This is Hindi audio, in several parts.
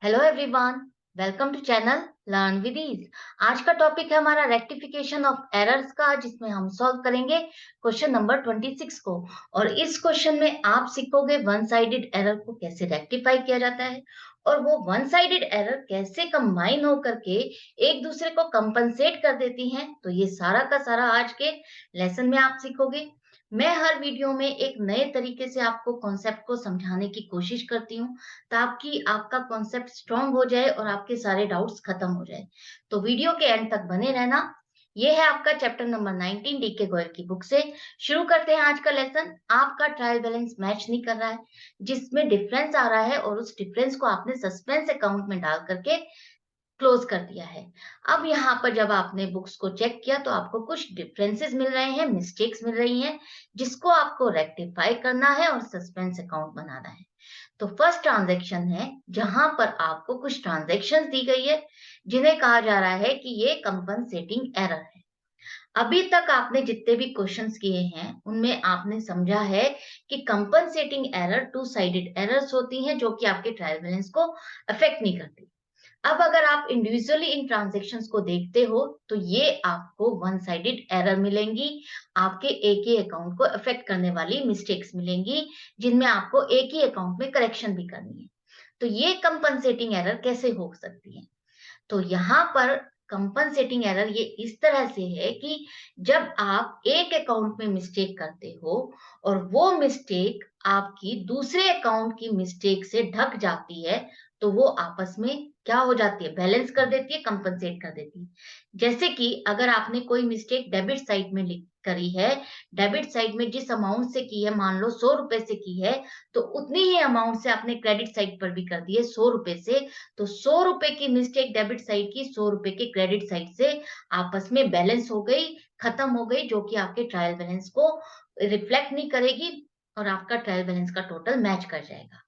Hello everyone, welcome to channel learn with ease. आज का टॉपिक है हमारा रेक्टिफिकेशन ऑफ एरर्स का, जिसमें हम सॉल्व करेंगे क्वेश्चन नंबर 26 को। और इस क्वेश्चन में आप सीखोगे वन साइडेड एरर को कैसे रेक्टिफाई किया जाता है और वो वन साइडेड एरर कैसे कंबाइन होकर के एक दूसरे को कंपनसेट कर देती हैं। तो ये सारा का सारा आज के लेसन में आप सीखोगे। मैं हर वीडियो में एक नए तरीके से आपको कॉन्सेप्ट को समझाने की कोशिश करती हूँ, ताकि आपका कॉन्सेप्ट स्ट्रांग हो जाए और आपके सारे डाउट्स खत्म हो जाए। तो वीडियो के एंड तक बने रहना। ये है आपका चैप्टर नंबर 19 डीके गोयल की बुक से। शुरू करते हैं आज का लेसन। आपका ट्रायल बैलेंस मैच नहीं कर रहा है, जिसमें डिफरेंस आ रहा है और उस डिफरेंस को आपने सस्पेंस अकाउंट में डाल करके क्लोज कर दिया है। अब यहाँ पर जब आपने बुक्स को चेक किया तो आपको कुछ डिफरेंसेस मिल रहे हैं, मिस्टेक्स मिल रही हैं, जिसको आपको रेक्टिफाई करना है और सस्पेंस अकाउंट बनाना है। तो फर्स्ट ट्रांजैक्शन है जहां पर आपको कुछ ट्रांजैक्शंस दी गई है, जिन्हें कहा जा रहा है कि ये कंपनसेटिंग एरर है। अभी तक आपने जितने भी क्वेश्चंस किए हैं उनमें आपने समझा है कि compensating error two sided errors होती हैं, जो कि आपके ट्रायल बैलेंस को अफेक्ट नहीं करती। अब अगर आप इंडिविजुअली इन ट्रांजैक्शंस को देखते हो तो ये आपको वन साइडेड एरर मिलेंगी। आपके एक ही अकाउंट को अफेक्ट करने वाली मिस्टेक्स मिलेंगी, जिनमें आपको एक ही अकाउंट में करेक्शन भी करनी है। तो ये कंपनसेटिंग एरर कैसे हो सकती है? तो यहाँ पर कंपनसेटिंग एरर ये इस तरह से है कि जब आप एक अकाउंट में मिस्टेक करते हो और वो मिस्टेक आपकी दूसरे अकाउंट की मिस्टेक से ढक जाती है, तो वो आपस में क्या हो जाती है, बैलेंस कर देती है, कंपनसेट कर देती है। जैसे कि अगर आपने कोई मिस्टेक डेबिट साइड में करी है, डेबिट साइड में जिस अमाउंट से की है, मान लो 100 रुपए से की है, तो उतनी ही अमाउंट से आपने क्रेडिट साइड पर भी कर दी है 100 रुपए से। तो 100 रुपए की मिस्टेक डेबिट साइड की 100 रुपए के क्रेडिट साइड से आपस में बैलेंस हो गई, खत्म हो गई, जो कि आपके ट्रायल बैलेंस को रिफ्लेक्ट नहीं करेगी और आपका ट्रायल बैलेंस का टोटल मैच कर जाएगा।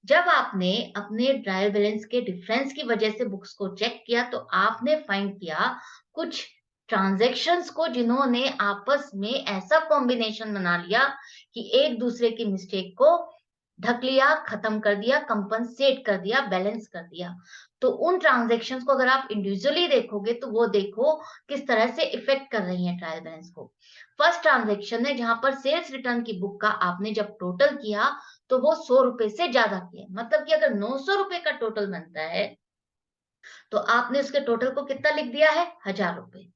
जब आपने अपने ट्रायल बैलेंस के डिफरेंस की वजह से बुक्स को चेक किया तो आपने फाइंड किया कुछ ट्रांजैक्शंस को, जिन्होंने आपस में ऐसा कॉम्बिनेशन बना लिया कि एक दूसरे की मिस्टेक को ढक लिया, खत्म कर दिया, कंपनसेट कर दिया, बैलेंस कर दिया। तो उन ट्रांज़ैक्शंस को अगर आप इंडिविजुअली देखोगे तो वो देखो किस तरह से इफ़ेक्ट कर रही हैं ट्रायल बैलेंस को। फर्स्ट ट्रांज़ैक्शन है जहाँ पर सेल्स रिटर्न की बुक का आपने जब टोटल किया तो वो 100 रुपए से ज़्यादा किया। मतलब कि अगर 900 रुपए का टोटल बनता है, तो आपने उसके टोटल को कितना लिख दिया है? 1000 रुपए।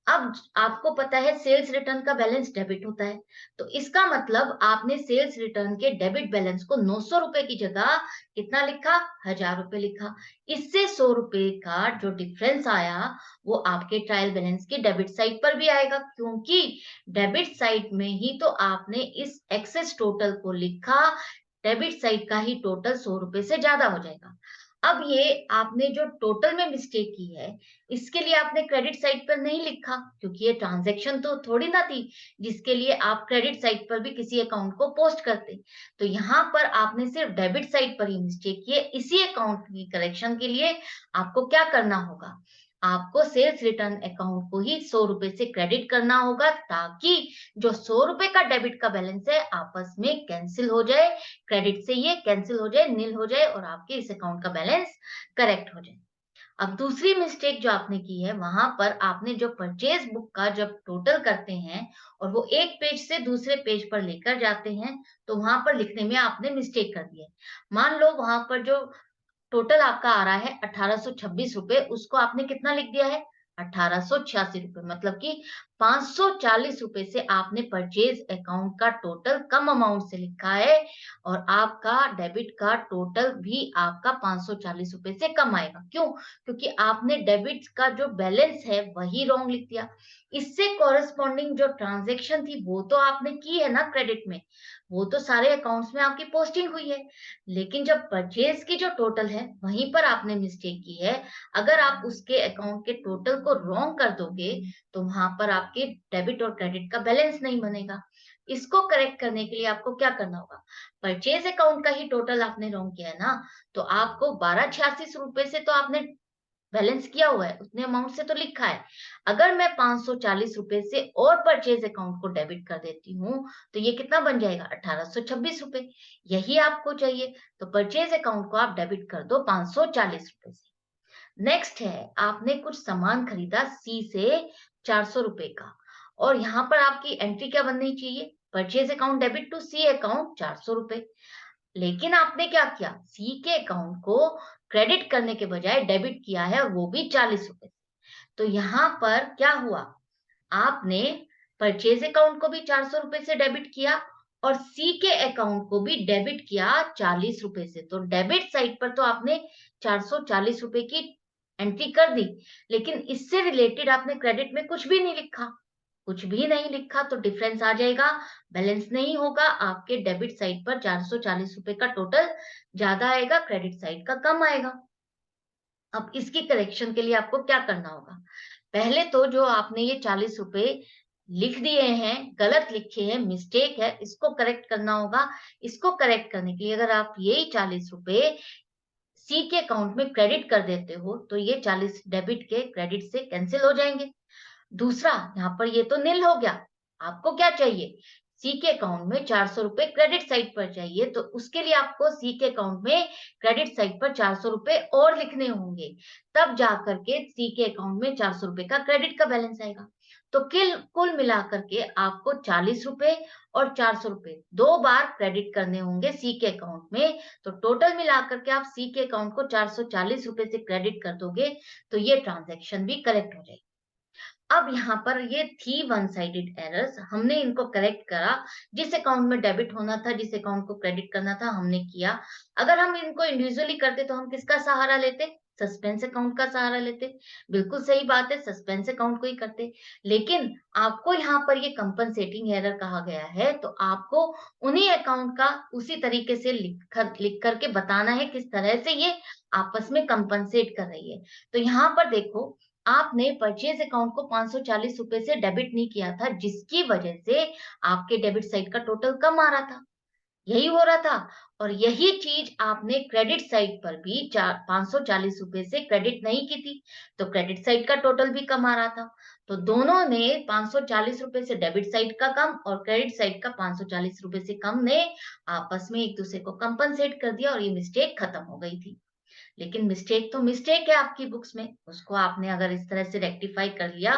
अब आपको पता है सेल्स रिटर्न का बैलेंस डेबिट होता है, तो इसका मतलब आपने सेल्स रिटर्न के डेबिट बैलेंस को 900 रुपए की जगह कितना लिखा? 1000 रुपए लिखा। इससे 100 रुपए का जो डिफरेंस आया वो आपके ट्रायल बैलेंस की डेबिट साइड पर भी आएगा, क्योंकि डेबिट साइड में ही तो आपने इस एक्सेस टोटल को लिखा। डेबिट साइड का ही टोटल 100 रुपए से ज्यादा हो जाएगा। अब ये आपने जो टोटल में मिस्टेक की है, इसके लिए आपने क्रेडिट साइड पर नहीं लिखा, क्योंकि ये ट्रांजैक्शन तो थोड़ी ना थी जिसके लिए आप क्रेडिट साइड पर भी किसी अकाउंट को पोस्ट करते। तो यहाँ पर आपने सिर्फ डेबिट साइड पर ही मिस्टेक की है। इसी अकाउंट की करेक्शन के लिए आपको क्या करना होगा? आपको सेल्स रिटर्न अकाउंट को ही 100 रुपए से क्रेडिट करना होगा, ताकि जो 100 रुपए का डेबिट का बैलेंस है आपस में कैंसिल हो जाए, क्रेडिट से ये कैंसिल हो जाए, नील हो जाए और आपके इस अकाउंट का बैलेंस करेक्ट हो जाए। अब दूसरी मिस्टेक जो आपने की है, वहां पर आपने जो परचेज बुक का जब टोटल करते हैं और वो एक पेज से दूसरे पेज पर लेकर जाते हैं, तो वहां पर लिखने में आपने मिस्टेक कर दी है। मान लो वहां पर जो टोटल आपका आ रहा है 1826 रुपए, उसको आपने कितना लिख दिया है? 1886 रुपए। मतलब कि 540 रुपए से आपने परचेज अकाउंट का टोटल कम अमाउंट से लिखा है और आपका डेबिट का टोटल भी आपका 540 रुपए से कम आएगा। क्यों? क्योंकि आपने डेबिट का जो बैलेंस है वही रॉन्ग लिख दिया। इससे कॉरेस्पॉन्डिंग जो ट्रांजेक्शन थी वो तो आपने की है ना क्रेडिट में, वो तो सारे अकाउंट्स में आपकी पोस्टिंग हुई है। लेकिन जब परचेज की जो टोटल है वहीं पर आपने मिस्टेक की है। अगर आप उसके अकाउंट के टोटल को रॉन्ग कर दोगे तो वहां पर आपके डेबिट और क्रेडिट का बैलेंस नहीं बनेगा। इसको करेक्ट करने के लिए आपको क्या करना होगा? परचेज अकाउंट का ही टोटल आपने रॉन्ग किया है ना, तो आपको 1286 रुपए से तो आपने बैलेंस किया हुआ है, उतने अमाउंट से तो लिखा है। अगर मैं 540 रुपए से और परचेज अकाउंट को डेबिट कर देती हूँ, तो ये कितना बन जाएगा? 1826 रुपए। यही आपको चाहिए, तो परचेज अकाउंट को आप डेबिट कर दो 540 रुपए से। नेक्स्ट है, आपने कुछ सामान खरीदा सी से 400 रुपए का, और यहाँ पर आपकी एंट्री क्या बननी चाहिए? Purchase account debit to C account 400 रुपए। लेकिन आपने क्या किया? सी के अकाउंट को क्रेडिट करने के बजाय डेबिट किया है, और वो भी 40 रुपए। तो यहाँ पर क्या हुआ? आपने परचेज अकाउंट को भी 400 रुपए से डेबिट किया, और सी के अकाउंट को भी डेबिट किया 40 रुपए से। तो डेबिट साइड पर तो आपने 440 रुपए की एंट्री कर दी, लेकिन इससे रिलेटेड आपने क्रेडिट में कुछ भी नहीं लिखा। कुछ भी नहीं लिखा तो डिफरेंस आ जाएगा, बैलेंस नहीं होगा। आपके डेबिट साइड पर 440 रुपए का टोटल ज्यादा आएगा, क्रेडिट साइड का कम आएगा। अब इसकी करेक्शन के लिए आपको क्या करना होगा? पहले तो जो आपने ये 40 रुपए लिख दिए हैं, गलत लिखे हैं, मिस्टेक है, इसको करेक्ट करना होगा। इसको करेक्ट करने के लिए अगर आप यही 40 रुपए सी के अकाउंट में क्रेडिट कर देते हो, तो ये 40 डेबिट के क्रेडिट से कैंसिल हो जाएंगे। दूसरा, यहाँ पर ये तो निल हो गया। आपको क्या चाहिए? सी के अकाउंट में 400 रुपए क्रेडिट साइड पर चाहिए, तो उसके लिए आपको सी के अकाउंट में क्रेडिट साइड पर 400 रुपए और लिखने होंगे। तब जाकर के सी के अकाउंट में 400 रुपए का क्रेडिट का बैलेंस आएगा। तो कुल मिलाकर के आपको 40 रुपए और 400 रुपए 2 बार क्रेडिट करने होंगे सी के अकाउंट में। तो टोटल मिलाकर के आप सी के अकाउंट को 440 रुपए से क्रेडिट कर दोगे, तो ये ट्रांजैक्शन भी करेक्ट हो जाएगी। अब यहाँ पर ये थी वन साइडेड एरर्स, हमने इनको करेक्ट करा। जिस अकाउंट में डेबिट होना था, जिस अकाउंट को क्रेडिट करना था, हमने किया। अगर हम इनको इंडिविजुअली करते तो हम किसका सहारा लेते? सस्पेंस अकाउंट का सहारा लेते। बिल्कुल सही बात है, सस्पेंस अकाउंट को ही करते। लेकिन आपको यहाँ पर ये कंपनसेटिंग एरर कहा गया है, तो आपको उन्हीं अकाउंट का उसी तरीके से लिख करके बताना है किस तरह से ये आपस में कंपनसेट कर रही है। तो यहाँ पर देखो, आपने परचेज अकाउंट को 540 रुपए से डेबिट नहीं किया था, जिसकी वजह से आपके डेबिट साइड का टोटल कम आ रहा था। यही हो रहा था। और यही चीज आपने क्रेडिट साइड पर भी 540 रुपए से क्रेडिट नहीं की थी, तो क्रेडिट साइड का टोटल भी कम आ रहा था। तो दोनों ने 540 रुपए से डेबिट साइड का कम और क्रेडिट साइड का 540 रुपए से कम ने आपस में एक दूसरे को कंपनसेट कर दिया, और ये मिस्टेक खत्म हो गई थी। लेकिन मिस्टेक तो मिस्टेक है आपकी बुक्स में, उसको आपने अगर इस तरह से रेक्टिफाई कर लिया,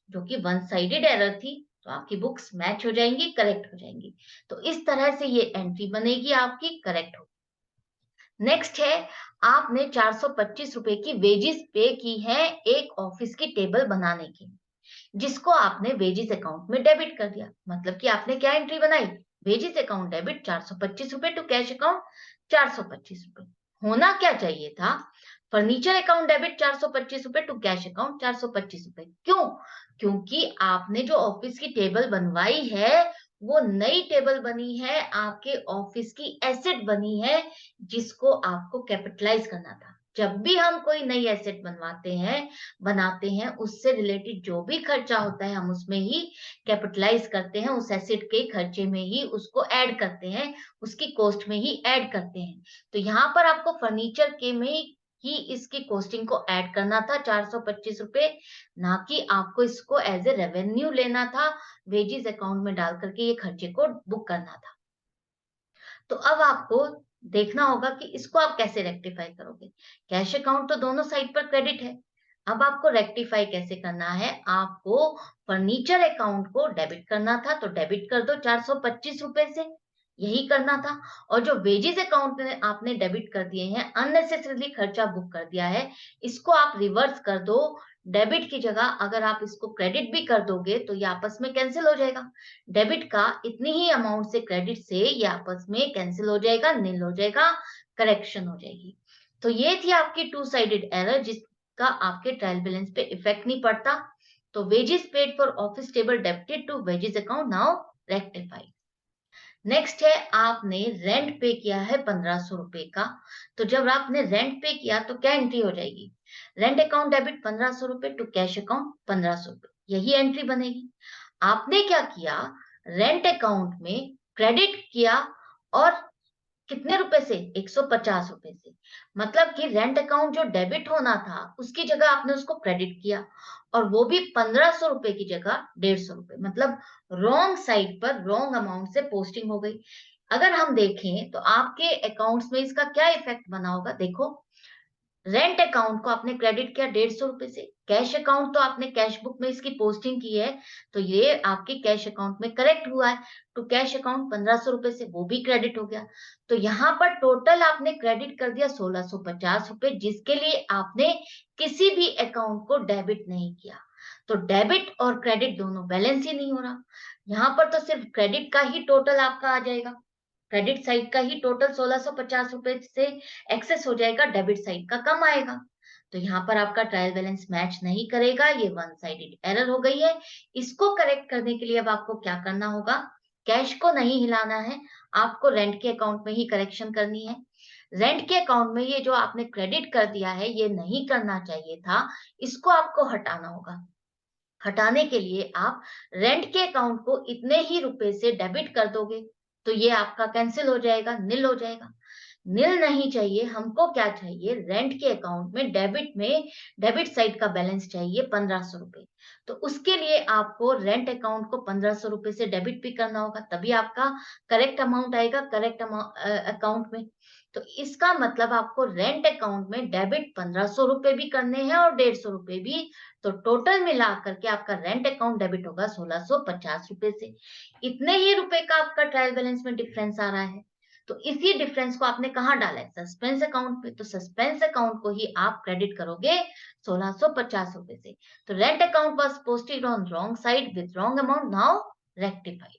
जो कि वन साइडेड एरर थी, तो आपकी बुक्स मैच हो जाएंगी, करेक्ट हो जाएंगी। तो इस तरह से ये एंट्री बनेगी, आपकी करेक्ट हो। नेक्स्ट है, आपने 425 रुपए की वेजेस पे की है एक ऑफिस की टेबल बनाने की, जिसको आपने वेजेस अकाउंट में डेबिट कर दिया। मतलब कि आपने क्या एंट्री बनाई? वेजेस अकाउंट डेबिट 425 रुपए टू कैश अकाउंट 425 रुपए। होना क्या चाहिए था? फर्नीचर अकाउंट डेबिट 425 रुपए टू कैश अकाउंट 425 रुपए। क्यों? क्योंकि आपने जो ऑफिस की टेबल बनवाई है, वो नई टेबल बनी है, आपके ऑफिस की एसेट बनी है, जिसको आपको कैपिटलाइज करना था। जब भी हम कोई नई एसेट बनाते हैं, उससे रिलेटेड जो भी खर्चा होता है, हम उसमें ही कैपिटलाइज करते हैं, उस एसेट के खर्चे में ही उसको ऐड करते हैं, उसकी कॉस्ट में ही ऐड करते हैं। तो यहाँ पर आपको फर्नीचर के में ही इसकी कॉस्टिंग को ऐड करना था 425 रुपए, ना कि आपको इसको एज ए रेवेन्यू लेना था, वेजेस अकाउंट में डाल करके ये खर्चे को बुक करना था। तो अब आपको देखना होगा कि इसको आप कैसे रेक्टिफाई करोगे। कैश अकाउंट तो दोनों साइड पर क्रेडिट है। अब आपको रेक्टिफाई कैसे करना है? आपको फर्नीचर अकाउंट को डेबिट करना था, तो डेबिट कर दो 425 रुपए से, यही करना था। और जो वेजेस अकाउंट में आपने डेबिट कर दिए हैं, अननेसेसरीली खर्चा बुक कर दिया है, इसको आप रिवर्स कर दो। डेबिट की जगह अगर आप इसको क्रेडिट भी कर दोगे, तो ये आपस में कैंसिल हो जाएगा। डेबिट का इतनी ही अमाउंट से क्रेडिट से ये आपस में कैंसिल हो जाएगा, नील हो जाएगा, करेक्शन हो जाएगी। तो ये थी आपकी टू साइडेड एरर, जिसका आपके ट्रायल बैलेंस पे इफेक्ट नहीं पड़ता। तो wages paid for office table debited to wages account now rectified. Next है, आपने रेंट पे किया है 1500 रुपए का। तो जब आपने रेंट पे किया, तो क्या एंट्री हो जाएगी? रेंट अकाउंट डेबिट 1500 रुपए टू कैश अकाउंट 1500 रुपए, यही एंट्री बनेगी। आपने क्या किया? रेंट अकाउंट में क्रेडिट किया, और कितने रुपए से? 150 रुपए से। मतलब कि रेंट अकाउंट जो डेबिट होना था, उसकी जगह आपने उसको क्रेडिट किया, और वो भी 1500 रुपए की जगह 150 रुपए। मतलब रॉन्ग साइड पर रॉन्ग अमाउंट से पोस्टिंग हो गई। अगर हम देखें तो आपके अकाउंट्स में इसका क्या इफेक्ट बना होगा? देखो, रेंट अकाउंट को आपने क्रेडिट किया 150 रुपए से, कैश अकाउंट तो आपने कैश बुक में इसकी पोस्टिंग की है, तो ये आपके कैश अकाउंट में करेक्ट हुआ है। तो कैश अकाउंट 1500 रुपए से वो भी क्रेडिट हो गया। तो यहाँ पर टोटल आपने क्रेडिट कर दिया 1650 रुपए, जिसके लिए आपने किसी भी अकाउंट को डेबिट नहीं किया। तो डेबिट और क्रेडिट दोनों बैलेंस ही नहीं हो रहा। यहाँ पर तो सिर्फ क्रेडिट का ही टोटल आपका आ जाएगा, क्रेडिट साइड का ही टोटल 1650 रुपए से एक्सेस हो जाएगा, डेबिट साइड का कम आएगा। तो यहाँ पर आपका ट्रायल बैलेंस मैच नहीं करेगा, ये वन साइडेड एरर हो गई है। इसको करेक्ट करने के लिए अब आपको क्या करना होगा? कैश को नहीं हिलाना है, आपको रेंट के अकाउंट में ही करेक्शन करनी है। रेंट के अकाउंट में ये जो आपने क्रेडिट कर दिया है, ये नहीं करना चाहिए था, इसको आपको हटाना होगा। हटाने के लिए आप रेंट के अकाउंट को इतने ही रुपए से डेबिट कर दोगे, तो ये आपका कैंसिल हो जाएगा, निल हो जाएगा। निल नहीं चाहिए, हमको क्या चाहिए? रेंट के अकाउंट में डेबिट साइड का बैलेंस चाहिए 1500 रुपए। तो उसके लिए आपको रेंट अकाउंट को 1500 रुपए से डेबिट भी करना होगा, तभी आपका करेक्ट अमाउंट आएगा करेक्ट अकाउंट में। तो इसका मतलब आपको रेंट अकाउंट में डेबिट 1500 रुपए भी करने हैं और 150 रुपए भी। तो टोटल मिला करके आपका रेंट अकाउंट डेबिट होगा 1650 रुपए से। इतने ही रुपए का आपका ट्रायल बैलेंस में डिफरेंस आ रहा है। तो इसी डिफरेंस को आपने कहाँ डाला है? सस्पेंस अकाउंट में। तो सस्पेंस अकाउंट को ही आप क्रेडिट करोगे 1650 रुपए से। तो rent account was posted on wrong side with wrong amount, now rectified.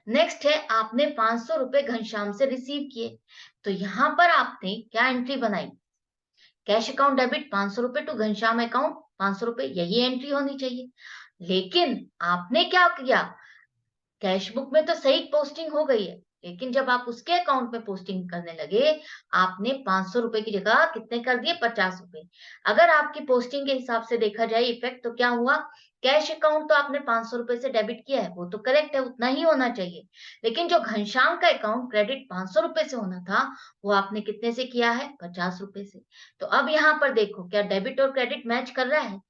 Next है, आपने 500 रुपए घनश्याम से रिसीव किए। तो यहाँ पर आपने क्या एंट्री बनाई? कैश अकाउंट डेबिट 500 रुपए टू घनश्याम अकाउंट 500 रुपए, यही एंट्री होनी चाहिए। लेकिन आपने क्या किया? कैश बुक में तो सही पोस्टिंग हो गई है, लेकिन जब आप उसके अकाउंट में पोस्टिंग करने लगे, आपने 500 रुपए की जगह कितने कर दिए? 50 रुपए। अगर आपकी पोस्टिंग के हिसाब से देखा जाए इफेक्ट, तो क्या हुआ? कैश अकाउंट तो आपने 500 रुपए से डेबिट किया है, वो तो करेक्ट है, उतना ही होना चाहिए। लेकिन जो घनश्याम का अकाउंट क्रेडिट 500 रुपए से होना था, वो आपने कितने से किया है? 50 रुपए से। तो अब यहाँ पर देखो, क्या डेबिट और क्रेडिट मैच कर रहा है?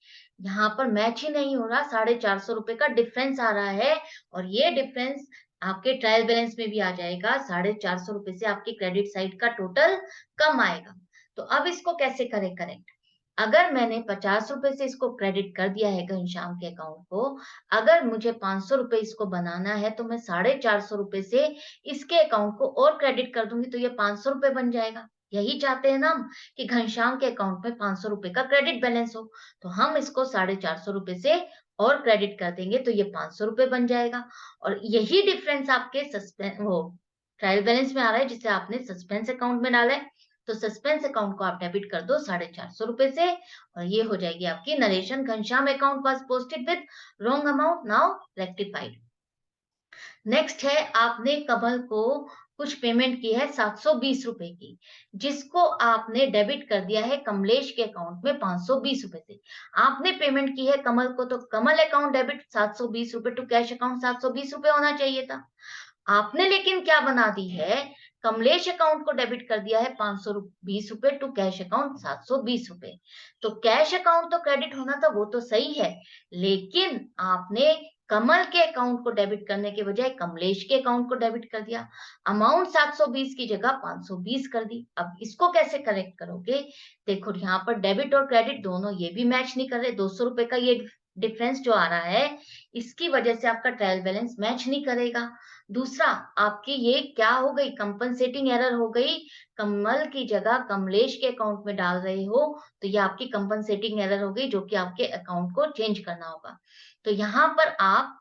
यहाँ पर मैच ही नहीं हो रहा, 450 रुपए का डिफरेंस आ रहा है। और ये डिफरेंस आपके ट्रायल बैलेंस में भी आ जाएगा। 450 रुपए से आपकी क्रेडिट साइड का टोटल कम आएगा। तो अब इसको कैसे करें करेक्ट? अगर मैंने 50 रुपए से इसको क्रेडिट कर दिया है घनश्याम के अकाउंट को, अगर मुझे 500 रुपए इसको बनाना है, तो मैं 450 रुपए से इसके अकाउंट को और क्रेडिट कर दूंगी, तो ये 500 रुपए बन जाएगा। यही चाहते हैं ना हम, कि घनश्याम के अकाउंट में 500 रुपए का क्रेडिट बैलेंस हो। तो हम इसको 450 रुपए से और क्रेडिट कर देंगे, तो ये 500 रुपए बन जाएगा। और यही डिफरेंस आपके सस्पेंस वो ट्रायल बैलेंस में आ रहा है, जिसे आपने सस्पेंस अकाउंट में डाला है। तो सस्पेंस अकाउंट को आप डेबिट कर दो 450 रुपए से, और ये हो जाएगी आपकी narration. Ghanshyam account was posted with wrong amount, now rectified. Next है, आपने कमल को कुछ पेमेंट की है 720 रुपए की, जिसको आपने डेबिट कर दिया है कमलेश के अकाउंट में 520 रुपए से। आपने पेमेंट की है कमल को, तो कमल अकाउंट डेबिट 720 रुपए टू कैश अकाउंट 720 रुपए होना चाहिए था। आपने लेकिन क्या बना दी है? कमलेश अकाउंट को डेबिट कर दिया है 520 रुपए टू कैश अकाउंट 720 रुपए। तो कैश अकाउंट तो क्रेडिट होना था, वो तो सही है, लेकिन आपने कमल के अकाउंट को डेबिट करने के बजाय कमलेश के अकाउंट को डेबिट कर दिया। अमाउंट 720 की जगह 520 कर दी। अब इसको कैसे करेक्ट करोगे? देखो, यहाँ पर डेबिट और क्रेडिट दोनों ये भी मैच नहीं कर रहे। 200 रुपए का ये डिफरेंस जो आ रहा है, इसकी वजह से आपका ट्रायल बैलेंस मैच नहीं करेगा। दूसरा, आपकी ये क्या हो गई? कंपनसेटिंग एरर हो गई। कमल की जगह कमलेश के अकाउंट में डाल रहे हो, तो ये आपकी कंपनसेटिंग एरर हो गई, जो कि आपके अकाउंट को चेंज करना होगा। तो यहाँ पर आप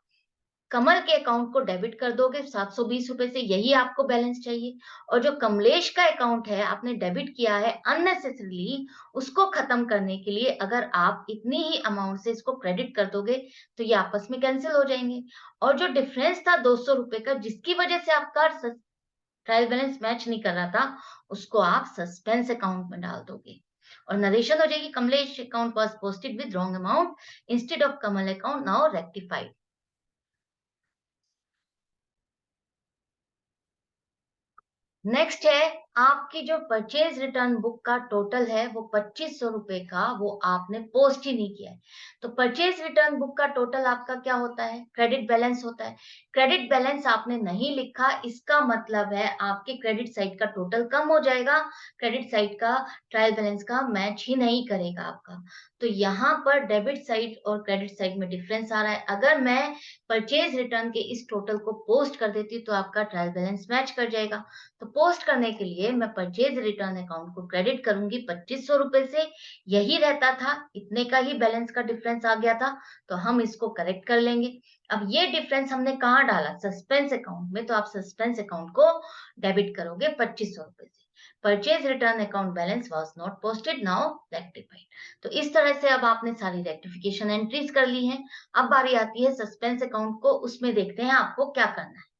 कमल के अकाउंट को डेबिट कर दोगे 720 रुपए से, यही आपको बैलेंस चाहिए। और जो कमलेश का अकाउंट है, आपने डेबिट किया है अननेसेसरीली, उसको खत्म करने के लिए अगर आप इतनी ही अमाउंट से इसको क्रेडिट कर दोगे, तो ये आपस में कैंसिल हो जाएंगे। और जो डिफरेंस था 200 रुपए का, जिसकी वजह से आपका ट्रायल बैलेंस मैच नहीं कर रहा था, उसको आप सस्पेंस अकाउंट में डाल दोगे। और नरेशन हो जाएगी, Kamlesh account was posted with wrong amount instead of Kamal account, now rectified. Next है, आपकी जो परचेज रिटर्न बुक का टोटल है वो 2500 रुपए का, वो आपने पोस्ट ही नहीं किया है। तो परचेज रिटर्न बुक का टोटल आपका क्या होता है? क्रेडिट बैलेंस होता है। क्रेडिट बैलेंस आपने नहीं लिखा, इसका मतलब है आपके क्रेडिट साइड का टोटल कम हो जाएगा, क्रेडिट साइड का ट्रायल बैलेंस का मैच ही नहीं करेगा आपका। तो यहाँ पर डेबिट साइड और क्रेडिट साइड में डिफरेंस आ रहा है। अगर मैं परचेज रिटर्न के इस टोटल को पोस्ट कर देती तो आपका ट्रायल बैलेंस मैच कर जाएगा। तो पोस्ट करने के लिए मैं परचेज रिटर्न अकाउंट को क्रेडिट करूंगी 2500 रुपए से। यही रहता था, इतने का ही बैलेंस का डिफरेंस आ गया था, तो हम इसको करेक्ट कर लेंगे। अब ये डिफरेंस हमने कहाँ डाला? सस्पेंस अकाउंट में, तो आप सस्पेंस अकाउंट को डेबिट करोगे 2500 रुपए से। Purchase return account balance was not posted, now rectified. तो इस तरह से अब आपने सारी रेक्टिफिकेशन एंट्रीज कर ली हैं। अब बारी आती है सस्पेंस अकाउंट को, उसमें देखते हैं आपको क्या करना है।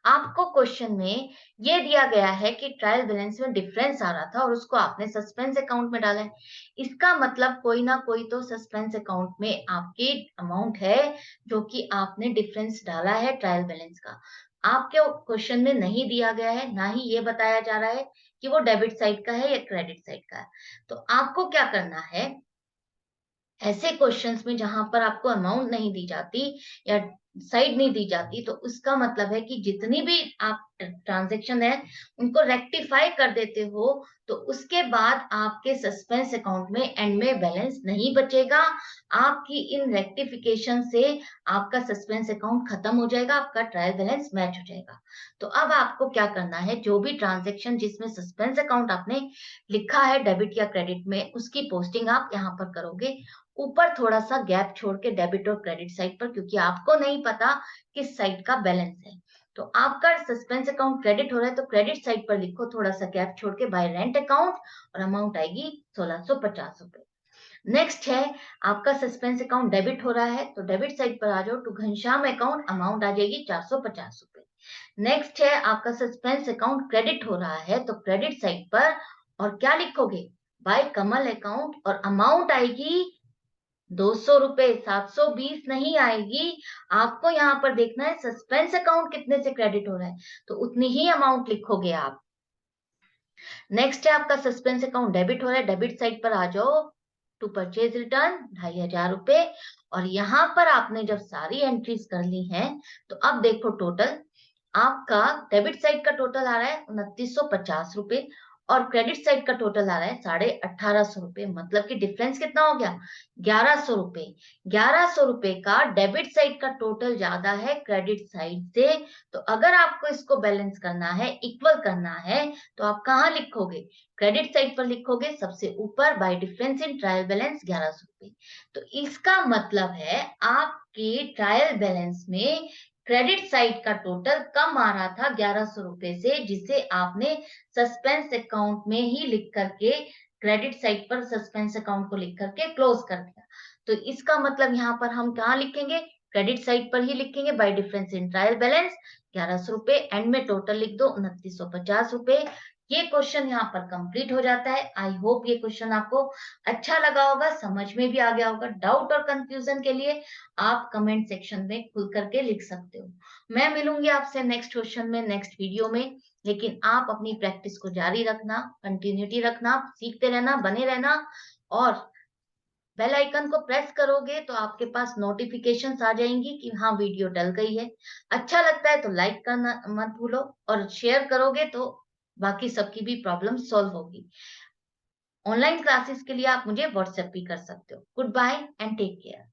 आपको क्वेश्चन में ये दिया गया है कि ट्रायल बैलेंस में डिफरेंस आ रहा था और उसको आपने सस्पेंस अकाउंट में डाला है। इसका मतलब कोई ना कोई तो सस्पेंस अकाउंट में आपकी अमाउंट है जो कि आपने डिफरेंस डाला है ट्रायल बैलेंस का। आपके क्वेश्चन में नहीं दिया गया है, ना ही ये बताया जा रहा है कि वो डेबिट साइड का है या क्रेडिट साइड का है। तो आपको क्या करना है, ऐसे क्वेश्चंस में जहां पर आपको अमाउंट नहीं दी जाती या साइड नहीं दी जाती, तो उसका मतलब है कि जितनी भी आप ट्रांजैक्शन है उनको रेक्टिफाई कर देते हो, तो उसके बाद आपके सस्पेंस अकाउंट में एंड में बैलेंस नहीं बचेगा। आपकी इन रेक्टिफिकेशन से आपका सस्पेंस अकाउंट खत्म हो जाएगा, आपका ट्रायल बैलेंस मैच हो जाएगा। तो अब आपको क्या करना है, जो भी ट्रांजेक्शन जिसमें सस्पेंस अकाउंट आपने लिखा है डेबिट या क्रेडिट में, उसकी पोस्टिंग आप यहाँ पर करोगे। ऊपर थोड़ा-सा गैप छोड़ के डेबिट और क्रेडिट साइड पर, क्योंकि आपको नहीं पता किस साइड का बैलेंस है। तो आपका सस्पेंस अकाउंट क्रेडिट हो रहा है तो क्रेडिट साइड पर लिखो थोड़ा-सा गैप छोड़ के बाय रेंट अकाउंट, और अमाउंट आएगी 1650 रुपए। नेक्स्ट है, आपका सस्पेंस अकाउंट डेबिट हो रहा है तो डेबिट साइड पर आ जाओ टू घनश्याम अकाउंट, अमाउंट आ जाएगी 450 रुपए। नेक्स्ट है, आपका सस्पेंस अकाउंट क्रेडिट हो रहा है तो क्रेडिट साइड पर और क्या लिखोगे? बाय कमल अकाउंट, और अमाउंट आएगी 200 रुपए, 720 नहीं आएगी। आपको यहाँ पर देखना है सस्पेंस अकाउंट कितने से क्रेडिट हो रहा है, तो उतनी ही अमाउंट लिखोगे आप। नेक्स्ट है, आपका सस्पेंस अकाउंट डेबिट हो रहा है, डेबिट साइड पर आ जाओ टू परचेज रिटर्न 2500 रुपए, और यहाँ पर आपने जब सारी एंट्रीज कर ली हैं, तो अब देखो टोटल आपका डेबिट साइड का टोटल आ रहा है 2950 रुपए, और क्रेडिट साइड का टोटल आ रहा है 1850 रुपए, मतलब कि डिफरेंस कितना हो गया? 1100 रुपए। 1100 रुपए का डेबिट साइड का टोटल ज्यादा है क्रेडिट साइड से। तो अगर आपको इसको बैलेंस करना है, इक्वल करना है, तो आप कहाँ लिखोगे? क्रेडिट साइड पर लिखोगे सबसे ऊपर bye difference in trial balance 1100 रुपए। तो इसका मतलब है आपके ट्रायल बैलेंस में क्रेडिट साइड का टोटल कम आ रहा था 1100 रुपए से, जिसे आपने सस्पेंस अकाउंट में ही लिख करके क्रेडिट साइड पर सस्पेंस अकाउंट को लिख करके क्लोज कर दिया। तो इसका मतलब यहाँ पर हम कहाँ लिखेंगे? क्रेडिट साइड पर ही लिखेंगे bye difference in trial balance 1100 रुपए, एंड में टोटल लिख दो 2950 रुपए। ये क्वेश्चन यहाँ पर कंप्लीट हो जाता है। आई होप ये क्वेश्चन आपको अच्छा लगा होगा, समझ में भी आ गया होगा। डाउट और कंफ्यूजन के लिए आप कमेंट सेक्शन में खुल करके लिख सकते हो। मैं मिलूंगी आपसे नेक्स्ट क्वेश्चन में, नेक्स्ट वीडियो में। लेकिन आप अपनी प्रैक्टिस को जारी रखना, कंटिन्यूटी रखना, सीखते रहना, बने रहना, और बेल आइकन को प्रेस करोगे तो आपके पास नोटिफिकेशंस आ जाएंगी कि हाँ वीडियो डल गई है। अच्छा लगता है तो लाइक करना मत भूलो, और शेयर करोगे तो बाकी सबकी भी प्रॉब्लम सॉल्व होगी। ऑनलाइन क्लासेस के लिए आप मुझे व्हाट्सएप भी कर सकते हो। Good bye and take care.